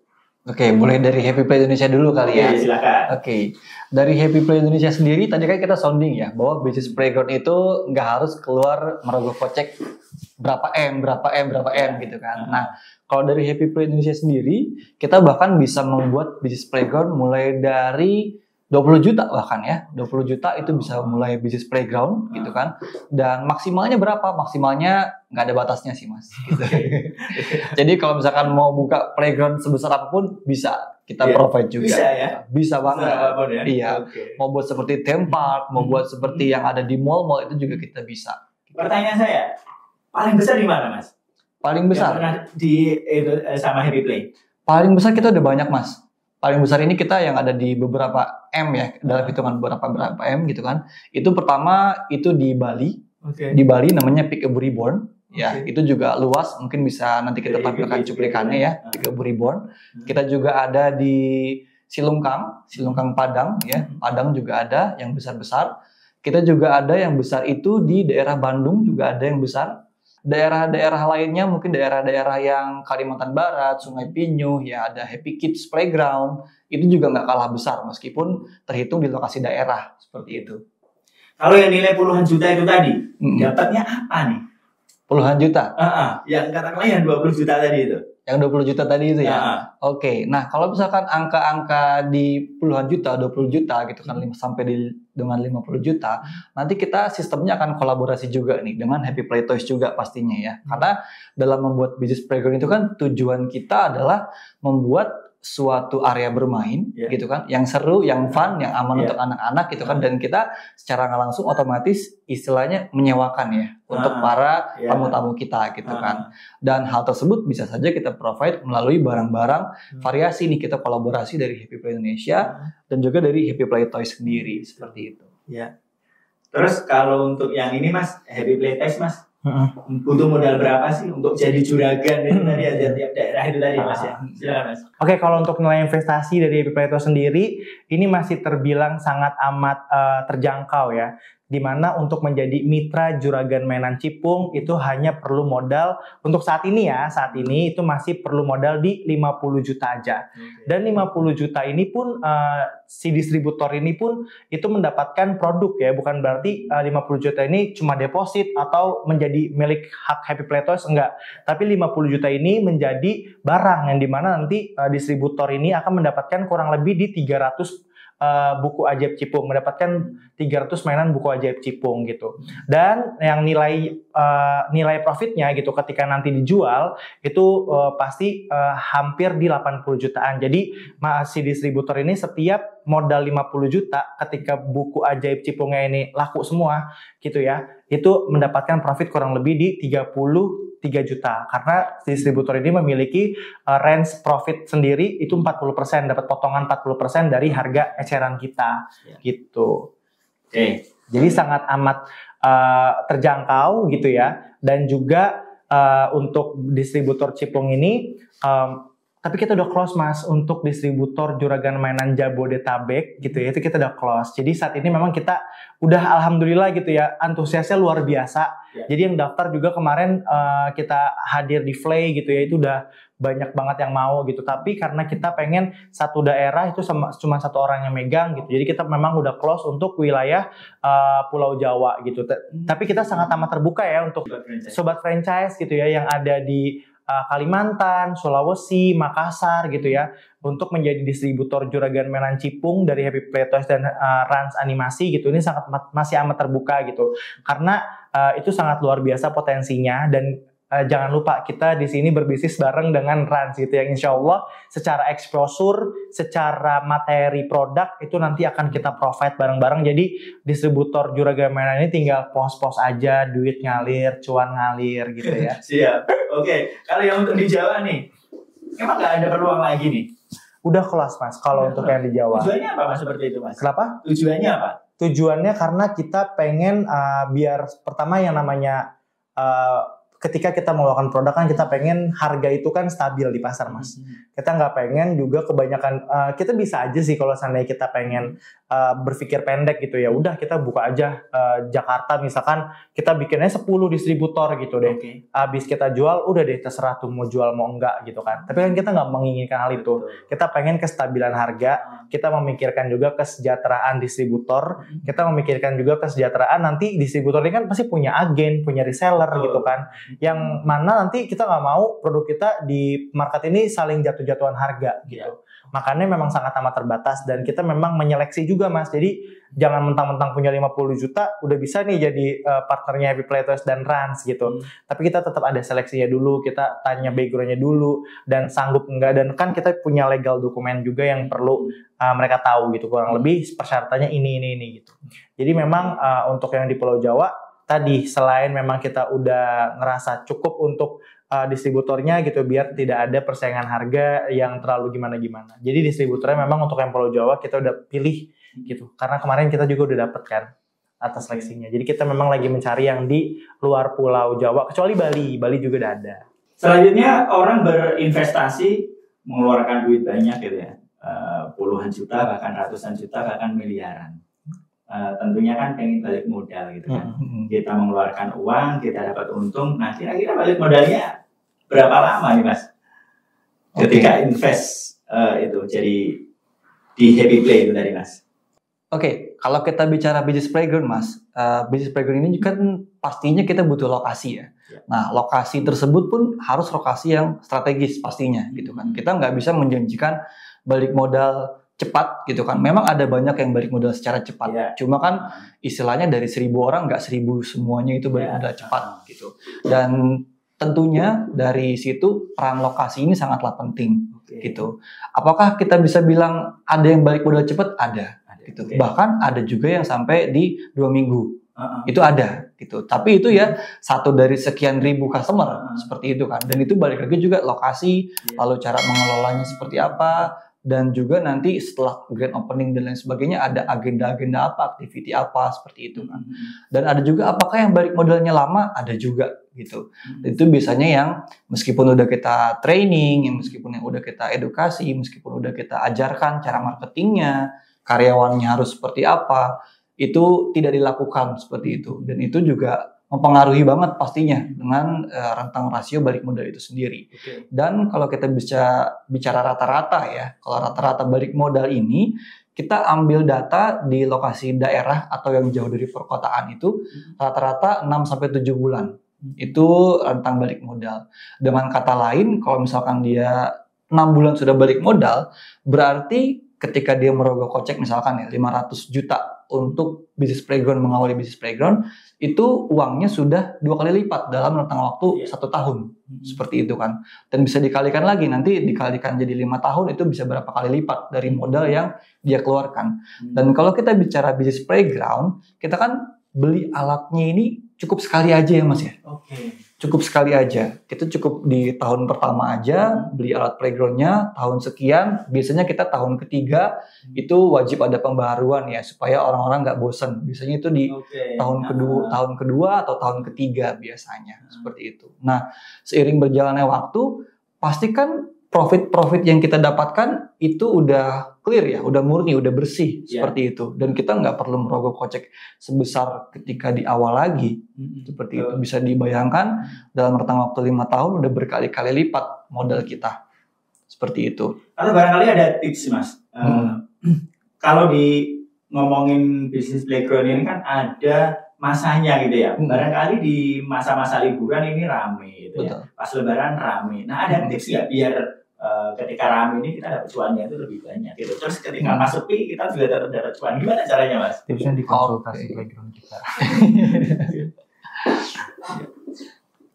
Oke, mulai dari Happy Play Indonesia dulu kali ya. Silakan. Oke, dari Happy Play Indonesia sendiri tadi kan kita sounding ya bahwa bisnis playground itu nggak harus keluar merogoh kocek berapa M gitu kan. Nah, kalau dari Happy Play Indonesia sendiri kita bahkan bisa membuat bisnis playground mulai dari 20 juta bahkan ya. 20 juta itu bisa mulai bisnis playground gitu kan. Dan maksimalnya berapa? Maksimalnya nggak ada batasnya sih Mas. Gitu. Jadi kalau misalkan mau buka playground sebesar apapun bisa kita provide juga. Bisa ya? Bisa banget. Apapun ya? Iya. Okay. Mau buat seperti theme park, mau buat seperti yang ada di mall-mall itu juga kita bisa. Pertanyaan saya, paling besar di mana Mas? Paling besar? Di sama Happy Play? Paling besar kita udah banyak Mas. Paling besar ini kita yang ada di beberapa M ya, dalam hitungan berapa M gitu kan. Itu pertama itu di Bali. Di Bali namanya Peekaboo Reborn. Ya, itu juga luas, mungkin bisa nanti kita tampilkan cuplikannya ya, Peekaboo Reborn. Kita juga ada di Silungkang Padang ya. Padang juga ada yang besar-besar. Kita juga ada yang besar itu di daerah Bandung juga ada yang besar. Daerah-daerah lainnya mungkin daerah-daerah yang Kalimantan Barat, Sungai Pinyu, ya ada Happy Kids Playground, itu juga nggak kalah besar meskipun terhitung di lokasi daerah seperti itu. Kalau yang nilai puluhan juta itu tadi, dapatnya apa nih? Puluhan juta? Yang katakanlah yang 20 juta tadi itu. Yang 20 juta tadi itu ya? Oke, nah kalau misalkan angka-angka di puluhan juta, 20 juta gitu kan, sampai dengan 50 juta, nanti kita sistemnya akan kolaborasi juga nih dengan Happy Play Toys juga pastinya ya. Karena dalam membuat bisnis playground itu kan tujuan kita adalah membuat suatu area bermain gitu kan, yang seru, yang fun, yang aman untuk anak-anak gitu kan, dan kita secara nggak langsung otomatis istilahnya menyewakan ya untuk para tamu-tamu kita gitu kan. Dan hal tersebut bisa saja kita provide melalui barang-barang variasi nih, kita kolaborasi dari Happy Play Indonesia dan juga dari Happy Play Toys sendiri seperti itu. Ya. Terus kalau untuk yang ini Mas, Happy Play Toys Mas, butuh modal berapa sih untuk jadi juragan itu tadi ada tiap daerah itu tadi Mas ya? Silakan Mas. Oke, kalau untuk nilai investasi dari Happy Play Toys sendiri, ini masih terbilang sangat amat terjangkau ya. Dimana untuk menjadi mitra juragan mainan Cipung itu hanya perlu modal untuk saat ini itu masih perlu modal di 50 juta aja. Dan 50 juta ini pun si distributor ini pun itu mendapatkan produk ya, bukan berarti 50 juta ini cuma deposit atau menjadi milik hak Happy Play Toys, enggak. Tapi 50 juta ini menjadi barang yang dimana nanti distributor ini akan mendapatkan kurang lebih di 300 buku ajaib Cipung, mendapatkan 300 mainan buku ajaib Cipung gitu. Dan yang nilai profitnya gitu ketika nanti dijual itu pasti hampir di 80 jutaan. Jadi si distributor ini setiap modal 50 juta ketika buku ajaib Cipungnya ini laku semua gitu ya, itu mendapatkan profit kurang lebih di 33 juta karena distributor ini memiliki range profit sendiri itu 40%, dapat potongan 40% dari harga eceran kita gitu. Jadi sangat amat terjangkau gitu ya. Dan juga untuk distributor Cipung ini tapi kita udah close Mas untuk distributor juragan mainan Jabodetabek gitu ya, itu kita udah close. Jadi saat ini memang kita udah alhamdulillah gitu ya, antusiasnya luar biasa. Jadi yang daftar juga kemarin kita hadir di Flay gitu ya, itu udah banyak banget yang mau gitu. Tapi karena kita pengen satu daerah itu cuma satu orang yang megang gitu, jadi kita memang udah close untuk wilayah Pulau Jawa gitu. Tapi kita sangat amat terbuka ya untuk sobat franchise gitu ya yang ada di Kalimantan, Sulawesi, Makassar gitu ya, untuk menjadi distributor juragan mainan Cipung dari Happy Play Toys dan Rans Animasi gitu. Ini masih amat terbuka gitu, karena itu sangat luar biasa potensinya. Dan jangan lupa kita di sini berbisnis bareng dengan Rans gitu yang insya Allah secara exposure, secara materi produk itu nanti akan kita provide bareng-bareng. Jadi distributor juragan mainan ini tinggal pos-pos aja, duit ngalir, cuan ngalir gitu ya. Siap. Oke, kalau yang untuk di Jawa nih, emang nggak ada peluang lagi nih? Udah kelas Mas, kalau untuk yang di Jawa. Tujuannya apa Mas seperti itu Mas? Kenapa? Tujuannya apa? Tujuannya karena kita pengen biar pertama yang namanya ketika kita mengeluarkan produk kan kita pengen harga itu kan stabil di pasar Mas. Kita nggak pengen juga kebanyakan, kita bisa aja sih kalau seandainya kita pengen berpikir pendek gitu ya, udah kita buka aja Jakarta misalkan kita bikinnya 10 distributor gitu deh. Habis kita jual udah deh terserah tuh mau jual mau enggak gitu kan. Tapi kan kita nggak menginginkan hal itu. Kita pengen kestabilan harga, kita memikirkan juga kesejahteraan distributor, kita memikirkan juga kesejahteraan nanti distributor ini kan pasti punya agen, punya reseller gitu kan. Yang mana nanti kita nggak mau produk kita di market ini saling jatuh-jatuhan harga gitu. Makanya memang sangat amat terbatas dan kita memang menyeleksi juga Mas. Jadi jangan mentang-mentang punya 50 juta udah bisa nih jadi partnernya Happy Play Toys dan Rans gitu. Tapi kita tetap ada seleksinya dulu, kita tanya background-nya dulu dan sanggup enggak, dan kan kita punya legal dokumen juga yang perlu mereka tahu gitu, kurang lebih persyaratannya ini gitu. Jadi memang untuk yang di Pulau Jawa tadi selain memang kita udah ngerasa cukup untuk distributornya gitu biar tidak ada persaingan harga yang terlalu gimana-gimana. Jadi distributornya memang untuk yang Pulau Jawa kita udah pilih gitu. Karena kemarin kita juga udah dapet kan atas seleksinya. Jadi kita memang lagi mencari yang di luar Pulau Jawa kecuali Bali. Bali juga udah ada. Selanjutnya orang berinvestasi mengeluarkan duit banyak gitu ya. Puluhan juta, bahkan ratusan juta, bahkan miliaran. Tentunya kan pengen balik modal gitu kan. Kita mengeluarkan uang, kita dapat untung. Nah kira-kira balik modalnya berapa lama nih Mas? Ketika invest itu jadi di Happy Play itu tadi Mas. Oke, kalau kita bicara business playground Mas, business playground ini kan pastinya kita butuh lokasi ya. Nah lokasi tersebut pun harus lokasi yang strategis pastinya gitu kan. Kita nggak bisa menjanjikan balik modal cepat gitu kan. Memang ada banyak yang balik modal secara cepat. Cuma kan istilahnya dari 1000 orang nggak 1000 semuanya itu balik modal cepat gitu. Dan tentunya dari situ peran lokasi ini sangatlah penting gitu. Apakah kita bisa bilang ada yang balik modal cepat? Ada gitu. Bahkan ada juga yang sampai di 2 minggu. Itu ada gitu. Tapi itu ya satu dari sekian ribu customer seperti itu kan. Dan itu balik lagi juga lokasi, lalu cara mengelolanya seperti apa, dan juga nanti setelah grand opening dan lain sebagainya ada agenda-agenda apa, activity apa seperti itu kan. Dan ada juga apakah yang balik modalnya lama, ada juga gitu. Itu biasanya yang meskipun udah kita training, yang meskipun yang udah kita edukasi, meskipun udah kita ajarkan cara marketingnya, karyawannya harus seperti apa, itu tidak dilakukan seperti itu. Dan itu juga mempengaruhi banget pastinya dengan rentang rasio balik modal itu sendiri. Dan kalau kita bisa bicara rata-rata ya, kalau rata-rata balik modal ini kita ambil data di lokasi daerah atau yang jauh dari perkotaan itu rata-rata 6-7 bulan. Itu rentang balik modal. Dengan kata lain, kalau misalkan dia 6 bulan sudah balik modal, berarti ketika dia merogoh kocek misalkan ya 500 juta untuk bisnis playground, mengawali bisnis playground, itu uangnya sudah 2 kali lipat dalam rentang waktu 1 tahun. Seperti itu kan. Dan bisa dikalikan lagi, nanti dikalikan jadi 5 tahun, itu bisa berapa kali lipat dari modal yang dia keluarkan. Dan kalau kita bicara bisnis playground, kita kan beli alatnya ini cukup sekali aja ya Mas ya. Cukup sekali aja. Itu cukup di tahun pertama aja beli alat playgroundnya, tahun sekian. Biasanya kita tahun ketiga itu wajib ada pembaharuan ya supaya orang-orang nggak bosan. Biasanya itu di tahun kedua atau tahun ketiga biasanya seperti itu. Nah, seiring berjalannya waktu, pastikan profit yang kita dapatkan itu udah clear ya, udah murni, udah bersih seperti itu. Dan kita nggak perlu merogoh kocek sebesar ketika di awal lagi. Seperti itu. Bisa dibayangkan dalam rentang waktu 5 tahun udah berkali-kali lipat modal kita. Seperti itu. Atau barangkali ada tips Mas. Kalau di ngomongin bisnis playground ini kan ada masanya gitu ya. Barangkali di masa-masa liburan ini rame gitu ya. Pas lebaran rame. Nah ada tips nggak biar ketika rame ini kita dapat cuannya itu lebih banyak gitu. Terus ketika pas sepi kita juga dapat cuan. Gimana caranya Mas? Tipsnya di konsultasi playground kita.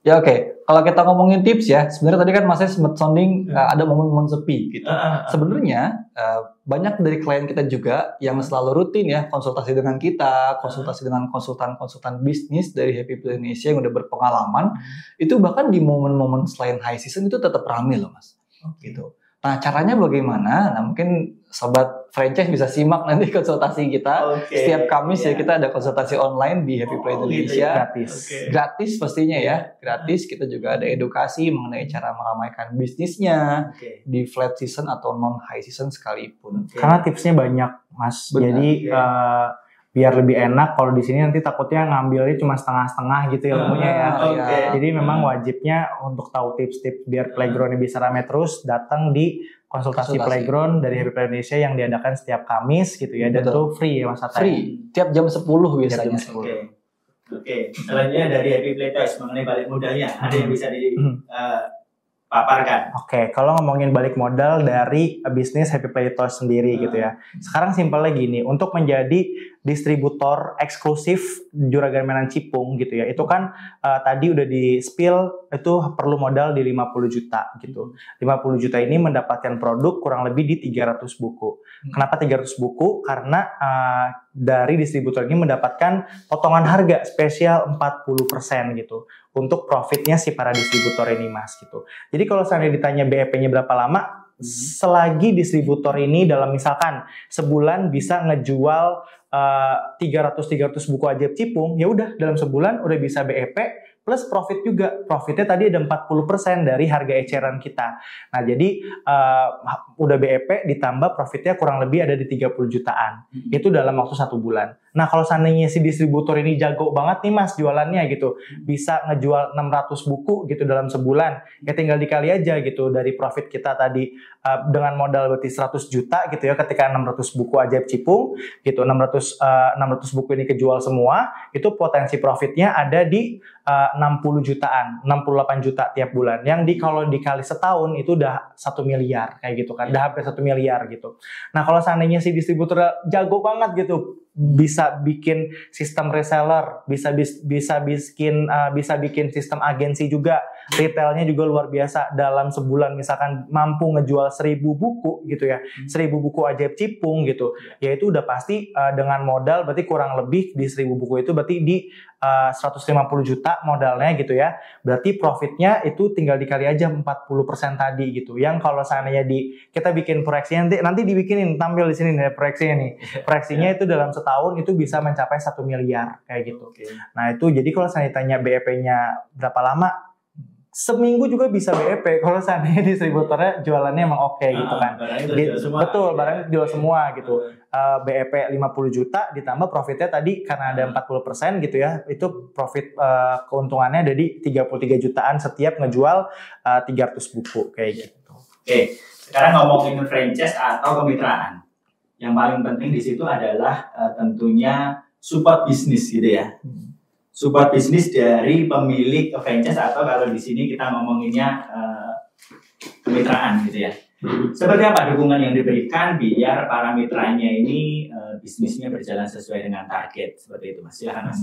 Ya oke. Kalau kita ngomongin tips ya, sebenarnya tadi kan Mas sempat sounding ada momen-momen sepi gitu. Sebenarnya banyak dari klien kita juga yang selalu rutin ya konsultasi dengan kita, konsultasi dengan konsultan-konsultan bisnis dari Happy Play Indonesia yang udah berpengalaman, itu bahkan di momen-momen selain high season itu tetap ramai loh Mas. Gitu. Nah caranya bagaimana? Nah mungkin sobat franchise bisa simak nanti konsultasi kita setiap Kamis ya kita ada konsultasi online di Happy Play Indonesia. Gratis pastinya ya, gratis. Kita juga ada edukasi mengenai cara meramaikan bisnisnya di flat season atau non high season sekalipun. Karena tipsnya banyak Mas. Benar. Jadi biar lebih enak kalau di sini nanti takutnya ngambilnya cuma setengah-setengah gitu ilmunya ya. Jadi memang wajibnya untuk tahu tips-tips biar playgroundnya bisa rame terus datang di konsultasi playground dari Happy Play Indonesia yang diadakan setiap Kamis gitu ya. Dan itu free ya Mas Atta. Free, tiap jam 10 biasanya. Oke. Selanjutnya dari Happy Play Toys mengenai balik modalnya ada yang bisa paparkan. Oke, kalau ngomongin balik modal dari bisnis Happy Play Toys sendiri gitu ya. Sekarang simpelnya gini, untuk menjadi distributor eksklusif Juragan Mainan Cipung gitu ya. Itu kan tadi udah di spill itu perlu modal di 50 juta gitu. 50 juta ini mendapatkan produk kurang lebih di 300 buku. Kenapa 300 buku? Karena dari distributor ini mendapatkan potongan harga spesial 40% gitu. Untuk profitnya si para distributor ini Mas gitu. Jadi kalau seandainya ditanya BEP-nya berapa lama, selagi distributor ini dalam misalkan sebulan bisa ngejual 300 buku ajaib Cipung, ya udah dalam sebulan udah bisa BEP plus profit juga. Profitnya tadi ada 40% dari harga eceran kita. Nah, jadi udah BEP ditambah profitnya kurang lebih ada di 30 jutaan. Itu dalam waktu 1 bulan. Nah, kalau seandainya si distributor ini jago banget nih Mas jualannya gitu, bisa ngejual 600 buku gitu dalam sebulan, ya tinggal dikali aja gitu dari profit kita tadi dengan modal berarti 100 juta gitu ya, ketika 600 buku ajaib Cipung gitu, 600 buku ini kejual semua, itu potensi profitnya ada di 60 jutaan, 68 juta tiap bulan. Yang kalau dikali setahun itu udah 1 miliar kayak gitu kan, udah hampir 1 miliar gitu. Nah, kalau seandainya si distributor jago banget gitu, bisa bikin sistem reseller, bisa bikin sistem agensi juga. Retailnya juga luar biasa. Dalam sebulan misalkan mampu ngejual 1.000 buku gitu ya, 1.000 buku ajaib cipung gitu, ya itu udah pasti dengan modal berarti kurang lebih di 1.000 buku itu berarti di 150 juta modalnya gitu ya. Berarti profitnya itu tinggal dikali aja 40% tadi gitu. Yang kalau seandainya kita bikin proyeksinya nanti dibikinin tampil di sini nih proyeksinya nih. Proyeksinya itu dalam setahun itu bisa mencapai 1 miliar kayak gitu. Nah itu jadi kalau saya tanya BEP-nya berapa lama, seminggu juga bisa BEP kalau seandainya distributornya jualannya emang oke gitu kan. Betul, barangnya jual semua gitu. BEP 50 juta ditambah profitnya tadi karena ada 40% gitu ya. Itu profit keuntungannya jadi 33 jutaan setiap ngejual 300 buku kayak gitu. Oke, sekarang ngomongin franchise atau kemitraan. Yang paling penting di situ adalah tentunya support bisnis gitu ya. Support bisnis dari pemilik franchise atau kalau di sini kita ngomonginnya kemitraan gitu ya. Seperti apa dukungan yang diberikan biar para mitranya ini bisnisnya berjalan sesuai dengan target seperti itu, Mas? Silakan, Mas.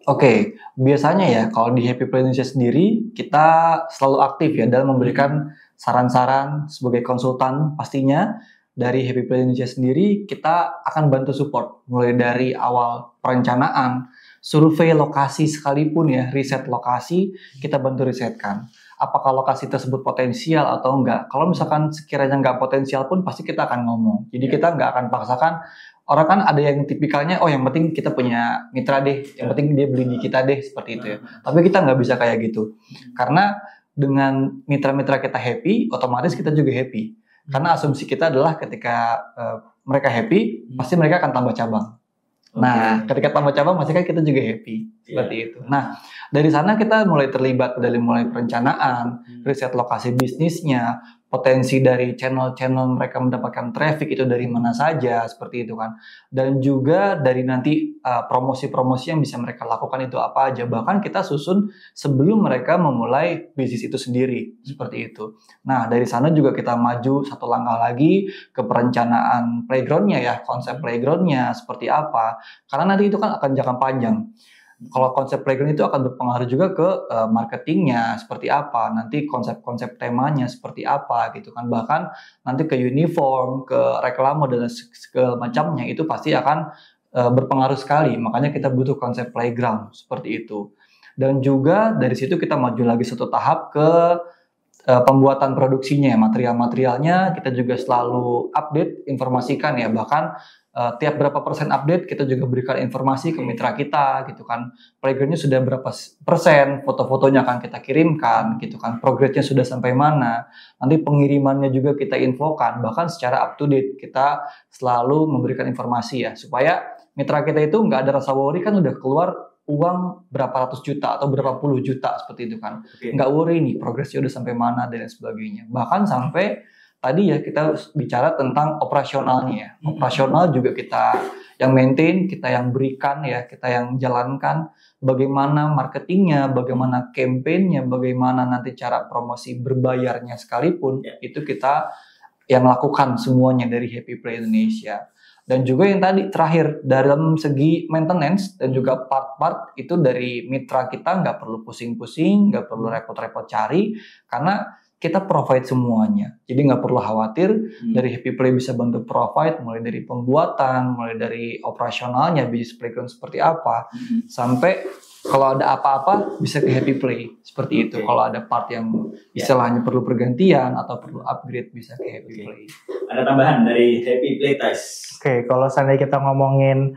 Oke, biasanya ya kalau di Happy Play Indonesia sendiri kita selalu aktif ya dalam memberikan saran-saran sebagai konsultan pastinya. Dari Happy Play Indonesia sendiri kita akan bantu support mulai dari awal perencanaan, survei lokasi sekalipun ya, riset lokasi kita bantu risetkan. Apakah lokasi tersebut potensial atau enggak. Kalau misalkan sekiranya enggak potensial pun pasti kita akan ngomong. Jadi kita enggak akan paksakan. Orang kan ada yang tipikalnya, oh yang penting kita punya mitra deh, yang penting dia beli di kita deh, seperti itu ya. Tapi kita nggak bisa kayak gitu. Karena dengan mitra-mitra kita happy, otomatis kita juga happy. Karena asumsi kita adalah ketika mereka happy, pasti mereka akan tambah cabang. Nah, ketika tambah cabang, pasti kan kita juga happy. Seperti itu. Nah, dari sana kita mulai terlibat dari mulai perencanaan, riset lokasi bisnisnya, potensi dari channel-channel mereka mendapatkan traffic itu dari mana saja, seperti itu kan. Dan juga dari nanti promosi-promosi yang bisa mereka lakukan itu apa aja. Bahkan kita susun sebelum mereka memulai bisnis itu sendiri, seperti itu. Nah, dari sana juga kita maju satu langkah lagi ke perencanaan playground-nya ya, konsep playground-nya seperti apa. Karena nanti itu kan akan jangka panjang. Kalau konsep playground itu akan berpengaruh juga ke marketingnya seperti apa, nanti konsep-konsep temanya seperti apa gitu kan, bahkan nanti ke uniform, ke reklame dan segala macamnya itu pasti akan berpengaruh sekali. Makanya kita butuh konsep playground seperti itu. Dan juga dari situ kita maju lagi satu tahap ke pembuatan produksinya, material-materialnya kita juga selalu update, informasikan ya, bahkan tiap berapa persen update kita juga berikan informasi ke mitra kita gitu kan, playgroundnya sudah berapa persen, foto-fotonya akan kita kirimkan gitu kan, progresnya sudah sampai mana, nanti pengirimannya juga kita infokan, bahkan secara up to date kita selalu memberikan informasi ya, supaya mitra kita itu nggak ada rasa worry kan udah keluar uang berapa ratus juta atau berapa puluh juta seperti itu kan, nggak worry nih progresnya udah sampai mana dan sebagainya, bahkan sampai tadi ya kita bicara tentang operasionalnya. Operasional juga kita yang maintain, kita yang berikan ya, kita yang jalankan. Bagaimana marketingnya, bagaimana campaign-nya, bagaimana nanti cara promosi berbayarnya sekalipun, itu kita yang lakukan semuanya dari Happy Play Indonesia. Dan juga yang tadi terakhir dalam segi maintenance dan juga part-part itu dari mitra kita nggak perlu pusing-pusing, nggak perlu repot-repot cari karena kita provide semuanya, jadi nggak perlu khawatir. Dari Happy Play bisa bantu provide mulai dari pembuatan, mulai dari operasionalnya bisnis playground seperti apa, sampai kalau ada apa-apa bisa ke Happy Play seperti itu. Kalau ada part yang istilahnya perlu pergantian atau perlu upgrade bisa ke Happy Play. Ada tambahan dari Happy Play Toys? Oke, kalau seandainya kita ngomongin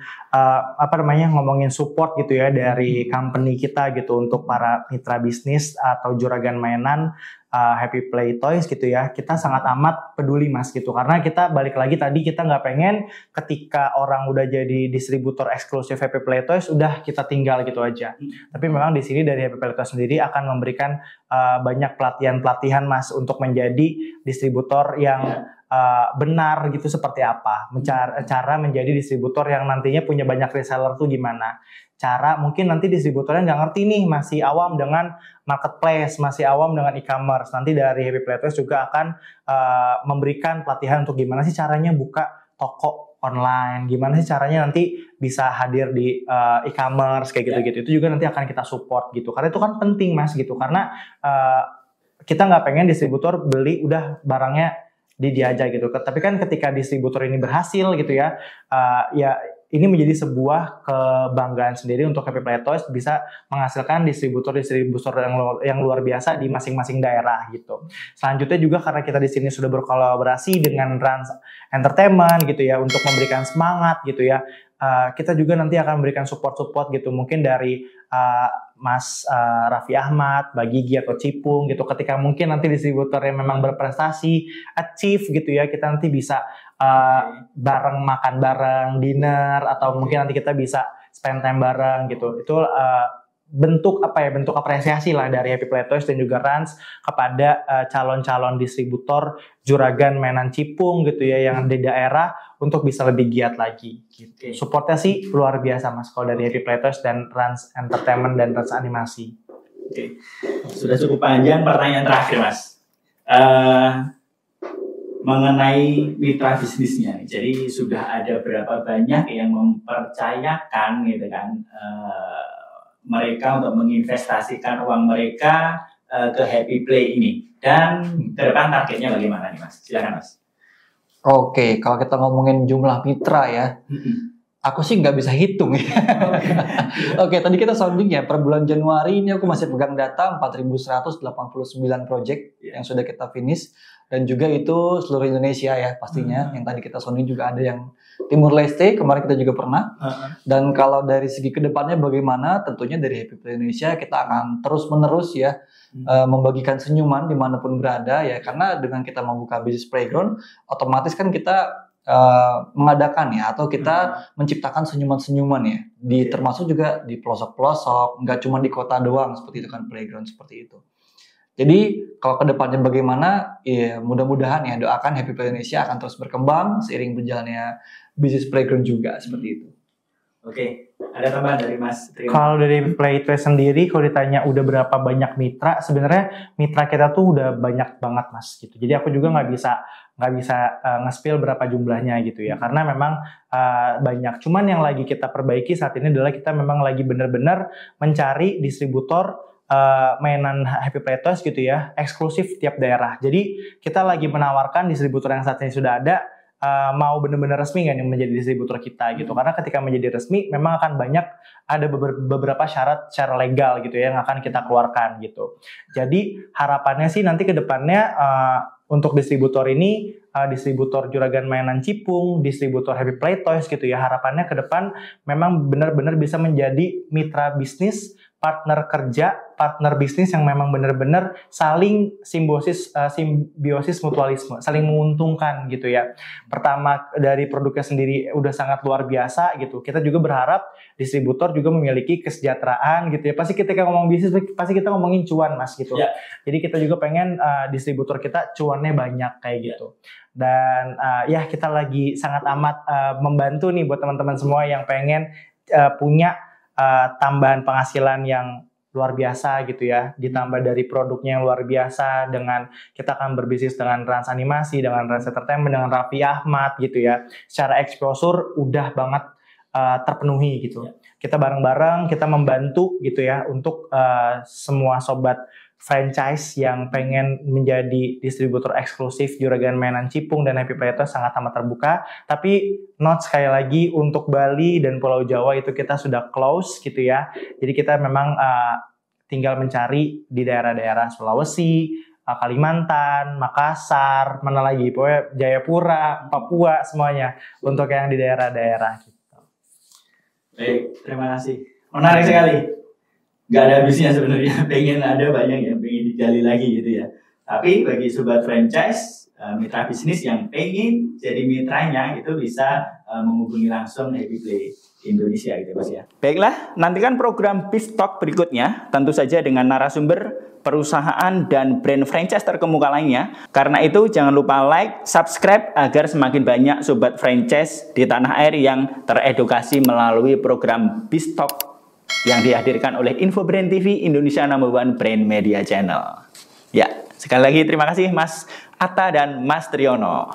ngomongin support gitu ya dari company kita gitu untuk para mitra bisnis atau juragan mainan Happy Play Toys gitu ya, kita sangat amat peduli Mas gitu, karena kita balik lagi tadi kita nggak pengen ketika orang udah jadi distributor eksklusif Happy Play Toys udah kita tinggal gitu aja. Tapi memang di sini dari Happy Play Toys sendiri akan memberikan banyak pelatihan-pelatihan Mas untuk menjadi distributor yang benar gitu seperti apa, cara menjadi distributor yang nantinya punya banyak reseller tuh gimana, cara mungkin nanti distributornya nggak ngerti nih, masih awam dengan marketplace, masih awam dengan e-commerce, nanti dari Happy Play Toys juga akan memberikan pelatihan untuk gimana sih caranya buka toko online, gimana sih caranya nanti bisa hadir di e-commerce kayak gitu-gitu. Itu juga nanti akan kita support gitu. Karena itu kan penting Mas gitu. Karena kita nggak pengen distributor beli udah barangnya di dia aja gitu. Tapi kan ketika distributor ini berhasil gitu ya, ya ini menjadi sebuah kebanggaan sendiri untuk Happy Play Toys bisa menghasilkan distributor yang luar biasa di masing-masing daerah gitu. Selanjutnya juga karena kita di sini sudah berkolaborasi dengan Rans Entertainment gitu ya untuk memberikan semangat gitu ya. Kita juga nanti akan memberikan support gitu mungkin dari Mas Raffi Ahmad, Mbak Gigi atau Cipung gitu. Ketika mungkin nanti distributor yang memang berprestasi, achieve gitu ya, kita nanti bisa bareng makan bareng, dinner atau mungkin nanti kita bisa spend time bareng gitu. Itu bentuk apresiasi lah dari Happy Play Toys dan juga Rans kepada calon-calon distributor juragan mainan Cipung gitu ya yang di daerah untuk bisa lebih giat lagi gitu. Supportnya sih luar biasa Mas kalau dari Happy Play Toys dan Rans Entertainment dan Rans Animasi. Oke. Sudah cukup panjang, pertanyaan terakhir Mas. Mengenai mitra bisnisnya, jadi sudah ada berapa banyak yang mempercayakan gitu kan mereka untuk menginvestasikan uang mereka ke Happy Play ini, dan ke depan targetnya bagaimana nih Mas? Silakan Mas. Oke, kalau kita ngomongin jumlah mitra ya, aku sih nggak bisa hitung ya. Oke, tadi kita sounding ya, per bulan Januari ini aku masih pegang data 4.189 project yang sudah kita finish. Dan juga itu seluruh Indonesia ya pastinya. Yang tadi kita sounding juga ada yang Timur Leste, kemarin kita juga pernah. Dan kalau dari segi kedepannya bagaimana, tentunya dari Happy Play Indonesia kita akan terus-menerus ya membagikan senyuman dimanapun berada ya. Karena dengan kita membuka bisnis playground, otomatis kan kita mengadakan ya, atau kita menciptakan senyuman-senyuman ya. Termasuk juga di pelosok-pelosok, nggak cuma di kota doang seperti itu kan, playground seperti itu. Jadi kalau kedepannya bagaimana, ya mudah-mudahan ya doakan Happy Play Indonesia akan terus berkembang seiring berjalannya bisnis playground juga seperti itu. Oke, ada tambahan dari Mas Trio? Kalau dari Play Toys sendiri, kalau ditanya udah berapa banyak mitra, sebenarnya mitra kita tuh udah banyak banget Mas gitu. Jadi aku juga nggak bisa nge-spill berapa jumlahnya gitu ya, karena memang banyak. Cuman yang lagi kita perbaiki saat ini adalah kita memang lagi benar-benar mencari distributor mainan Happy Play Toys gitu ya, eksklusif tiap daerah. Jadi kita lagi menawarkan distributor yang saat ini sudah ada, mau benar-benar resmi nggak nih menjadi distributor kita gitu. Karena ketika menjadi resmi memang akan banyak ada beberapa syarat secara legal gitu ya yang akan kita keluarkan gitu. Jadi harapannya sih nanti ke depannya untuk distributor ini, distributor juragan mainan Cipung, distributor Happy Play Toys gitu ya, harapannya ke depan memang benar-benar bisa menjadi mitra bisnis, partner kerja, partner bisnis yang memang benar-benar saling simbiosis mutualisme, saling menguntungkan gitu ya. Pertama dari produknya sendiri udah sangat luar biasa gitu. Kita juga berharap distributor juga memiliki kesejahteraan gitu ya. Pasti ketika ngomong bisnis pasti kita ngomongin cuan Mas gitu. Yeah. Jadi kita juga pengen distributor kita cuannya banyak kayak gitu. Dan ya kita lagi sangat amat membantu nih buat teman-teman semua yang pengen punya tambahan penghasilan yang luar biasa gitu ya, ditambah dari produknya yang luar biasa, dengan kita akan berbisnis dengan Rans Animasi, dengan Rans Entertainment, dengan Raffi Ahmad gitu ya, secara exposure udah banget terpenuhi gitu. Kita bareng-bareng, kita membantu gitu ya untuk semua sobat franchise yang pengen menjadi distributor eksklusif juragan mainan Cipung dan Happy Play Toys sangat amat terbuka. Tapi note sekali lagi untuk Bali dan Pulau Jawa itu kita sudah close gitu ya. Jadi kita memang tinggal mencari di daerah-daerah Sulawesi, Kalimantan, Makassar, mana lagi, pokoknya Jayapura, Papua semuanya untuk yang di daerah-daerah gitu. Baik, terima kasih. Menarik sekali. Nggak ada habisnya sebenarnya, pengen ada banyak yang pengen digali lagi gitu ya. Tapi bagi sobat franchise, mitra bisnis yang pengen jadi mitranya itu bisa menghubungi langsung Happy Play Indonesia gitu Mas ya. Baiklah, nantikan program Biztalk berikutnya, tentu saja dengan narasumber perusahaan dan brand franchise terkemuka lainnya. Karena itu jangan lupa like, subscribe agar semakin banyak sobat franchise di tanah air yang teredukasi melalui program Biztalk yang dihadirkan oleh Info Brand TV, Indonesia #1 Brand Media Channel. Ya, sekali lagi terima kasih Mas Atta dan Mas Triono.